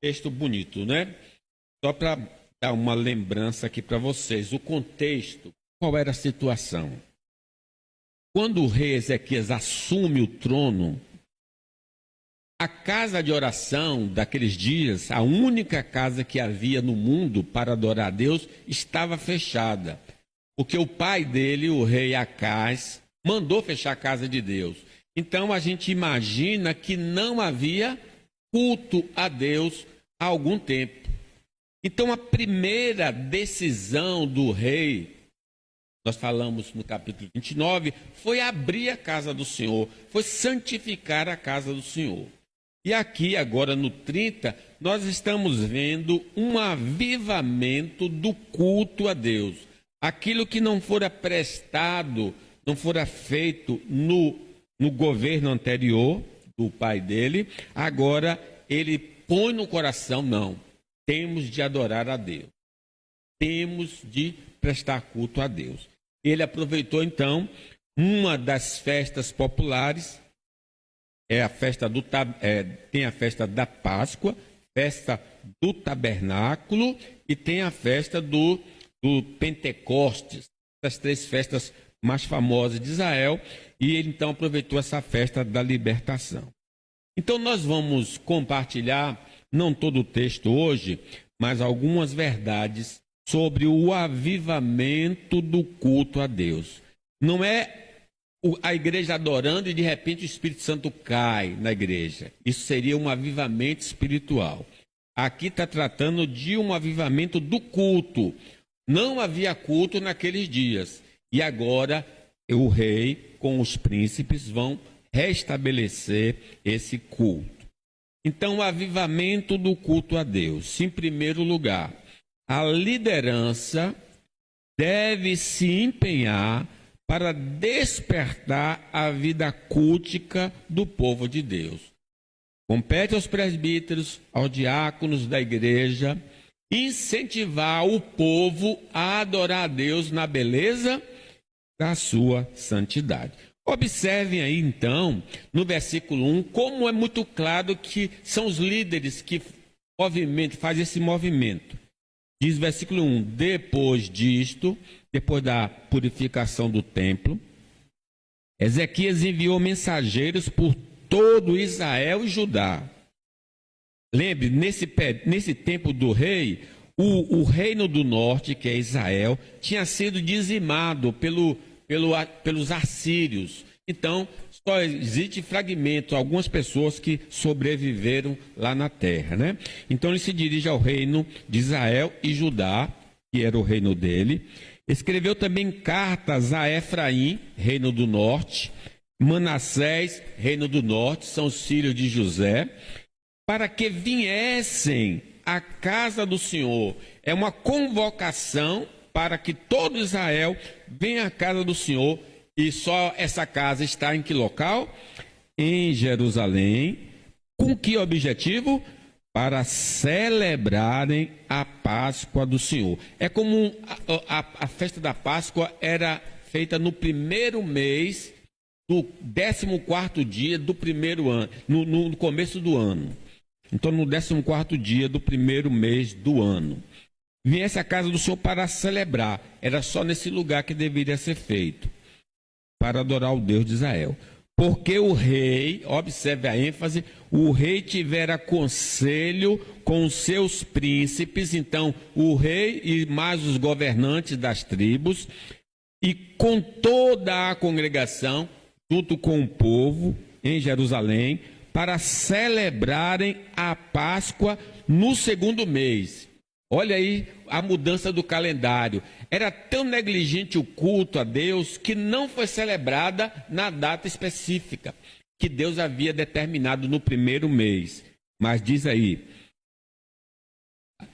Texto bonito, né? Só para dar uma lembrança aqui para vocês. O contexto, qual era a situação? Quando o rei Ezequias assume o trono, a casa de oração daqueles dias, a única casa que havia no mundo para adorar a Deus, estava fechada. Porque o pai dele, o rei Acaz, mandou fechar a casa de Deus. Então a gente imagina que não havia culto a Deus há algum tempo. Então a primeira decisão do rei, nós falamos no capítulo 29, foi abrir a casa do Senhor, foi santificar a casa do Senhor. E aqui, agora no 30, nós estamos vendo um avivamento do culto a Deus. Aquilo que não fora prestado, não fora feito no governo anterior do pai dele, agora ele põe no coração, não, temos de adorar a Deus, temos de prestar culto a Deus. Ele aproveitou então uma das festas populares, tem a festa da Páscoa, festa do Tabernáculo e tem a festa do Pentecostes, as três festas mais famosas de Israel, e ele então aproveitou essa festa da libertação. Então nós vamos compartilhar, não todo o texto hoje, mas algumas verdades sobre o avivamento do culto a Deus. Não é a igreja adorando e de repente o Espírito Santo cai na igreja. Isso seria um avivamento espiritual. Aqui está tratando de um avivamento do culto. Não havia culto naqueles dias. E agora o rei com os príncipes vão restabelecer esse culto. Então, o avivamento do culto a Deus. Em primeiro lugar, a liderança deve se empenhar para despertar a vida cultica do povo de Deus. Compete aos presbíteros, aos diáconos da igreja, incentivar o povo a adorar a Deus na beleza da sua santidade. Observem aí então, no versículo 1, como é muito claro que são os líderes que fazem esse movimento. Diz o versículo 1, depois disto, depois da purificação do templo, Ezequias enviou mensageiros por todo Israel e Judá. Lembre, nesse tempo do rei, o reino do norte, que é Israel, tinha sido dizimado pelos assírios. Então, só existe fragmento, algumas pessoas que sobreviveram lá na terra, né? Então ele se dirige ao reino de Israel e Judá, que era o reino dele. Escreveu também cartas a Efraim, reino do norte, Manassés, reino do norte, são os filhos de José, para que viessem à casa do Senhor. É uma convocação para que todo Israel venha à casa do Senhor. E só essa casa está em que local? Em Jerusalém. Com que objetivo? Para celebrarem a Páscoa do Senhor. É comum, a festa da Páscoa era feita no primeiro mês do 14º dia do primeiro ano, no começo do ano. Então, no 14º dia do primeiro mês do ano. Viesse à casa do Senhor para celebrar. Era só nesse lugar que deveria ser feito, para adorar o Deus de Israel. Porque o rei, observe a ênfase, o rei tivera conselho com os seus príncipes, então o rei e mais os governantes das tribos, e com toda a congregação, junto com o povo em Jerusalém, para celebrarem a Páscoa no segundo mês. Olha aí a mudança do calendário. Era tão negligente o culto a Deus que não foi celebrada na data específica que Deus havia determinado no primeiro mês. Mas diz aí,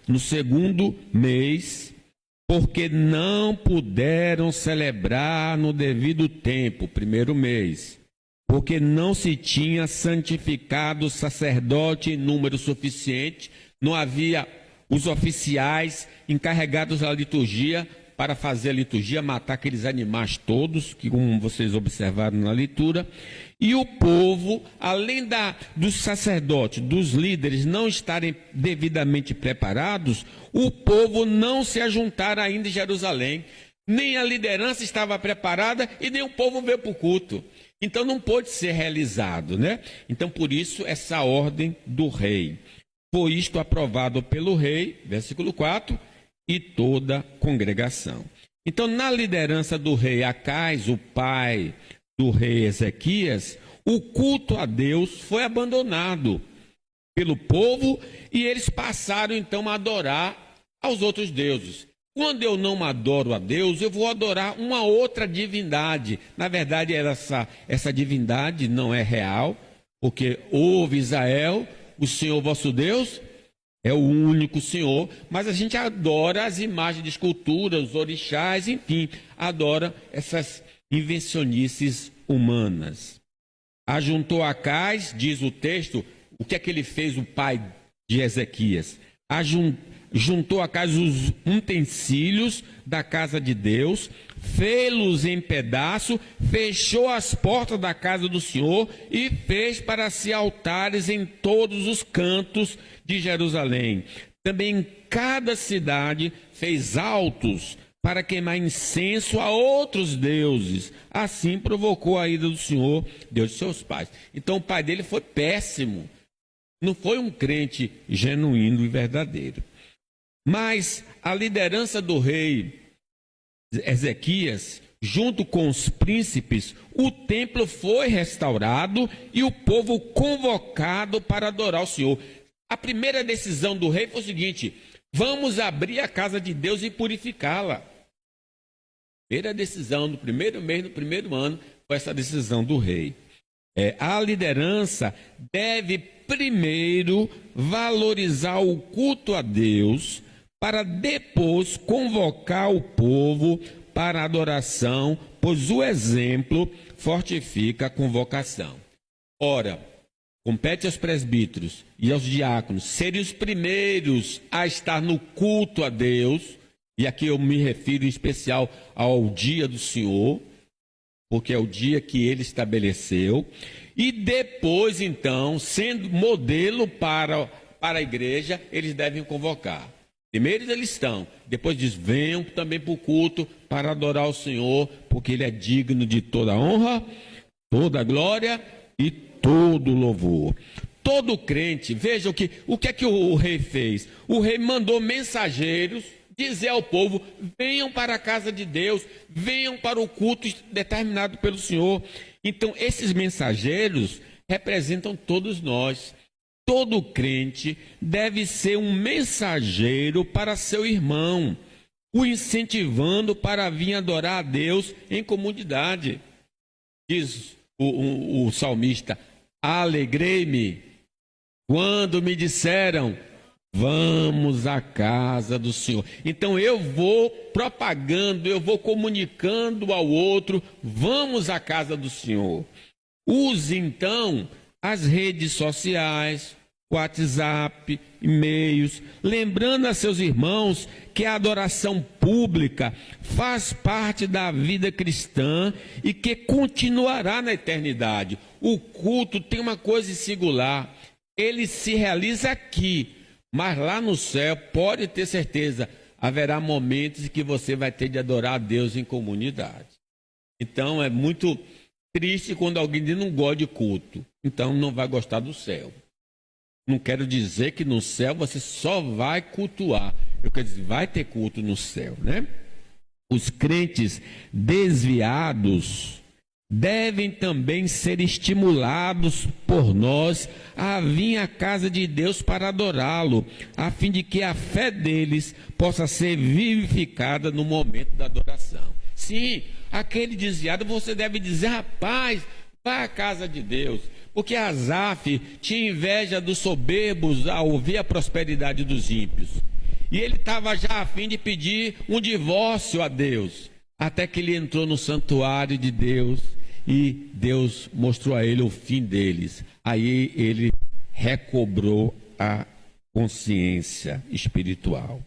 no segundo mês, porque não puderam celebrar no devido tempo, primeiro mês, porque não se tinha santificado sacerdote em número suficiente, não havia os oficiais encarregados da liturgia para fazer a liturgia, matar aqueles animais todos, que como vocês observaram na leitura. E o povo, além dos sacerdotes, dos líderes não estarem devidamente preparados, o povo não se ajuntar ainda em Jerusalém. Nem a liderança estava preparada e nem o povo veio para o culto. Então não pôde ser realizado, né? Então por isso essa ordem do rei. Foi isto aprovado pelo rei, versículo 4, e toda a congregação. Então na liderança do rei Acais, o pai do rei Ezequias, o culto a Deus foi abandonado pelo povo e eles passaram então a adorar aos outros deuses. Quando eu não adoro a Deus, eu vou adorar uma outra divindade. Na verdade, essa divindade não é real, porque ouve Israel, o Senhor vosso Deus é o único Senhor, mas a gente adora as imagens de escultura, os orixás, enfim, adora essas invencionices humanas. Ajuntou Acais, diz o texto, o que é que ele fez, o pai de Ezequias? Juntou a casa os utensílios da casa de Deus, fê-los em pedaço, fechou as portas da casa do Senhor e fez para si altares em todos os cantos de Jerusalém. Também em cada cidade fez altos para queimar incenso a outros deuses. Assim provocou a ira do Senhor, Deus de seus pais. Então o pai dele foi péssimo. Não foi um crente genuíno e verdadeiro. Mas a liderança do rei Ezequias, junto com os príncipes, o templo foi restaurado e o povo convocado para adorar o Senhor. A primeira decisão do rei foi o seguinte: vamos abrir a casa de Deus e purificá-la. Primeira decisão do primeiro mês, do primeiro ano, foi essa decisão do rei. A liderança deve primeiro valorizar o culto a Deus, para depois convocar o povo para a adoração, pois o exemplo fortifica a convocação. Ora, compete aos presbíteros e aos diáconos serem os primeiros a estar no culto a Deus, e aqui eu me refiro em especial ao dia do Senhor, porque é o dia que ele estabeleceu, e depois, então, sendo modelo para a igreja, eles devem convocar. Primeiro eles estão, depois diz, venham também para o culto para adorar o Senhor, porque Ele é digno de toda honra, toda glória e todo louvor. Todo crente, veja o que é que o rei fez. O rei mandou mensageiros dizer ao povo, venham para a casa de Deus, venham para o culto determinado pelo Senhor. Então esses mensageiros representam todos nós. Todo crente deve ser um mensageiro para seu irmão, o incentivando para vir adorar a Deus em comunidade. Diz o salmista, alegrei-me quando me disseram, vamos à casa do Senhor. Então eu vou propagando, eu vou comunicando ao outro, vamos à casa do Senhor. Use então as redes sociais, WhatsApp, e-mails, lembrando a seus irmãos que a adoração pública faz parte da vida cristã e que continuará na eternidade. O culto tem uma coisa singular, ele se realiza aqui, mas lá no céu, pode ter certeza, haverá momentos em que você vai ter de adorar a Deus em comunidade. Então é muito triste quando alguém diz não gosta de culto, então não vai gostar do céu. Não quero dizer que no céu você só vai cultuar, eu quero dizer, vai ter culto no céu, né? Os crentes desviados devem também ser estimulados por nós a vir à casa de Deus para adorá-lo, a fim de que a fé deles possa ser vivificada no momento da adoração. Sim, aquele desviado você deve dizer, rapaz, vá à casa de Deus, porque Asaf tinha inveja dos soberbos ao ouvir a prosperidade dos ímpios. E ele estava já a fim de pedir um divórcio a Deus, até que ele entrou no santuário de Deus e Deus mostrou a ele o fim deles. Aí ele recobrou a consciência espiritual.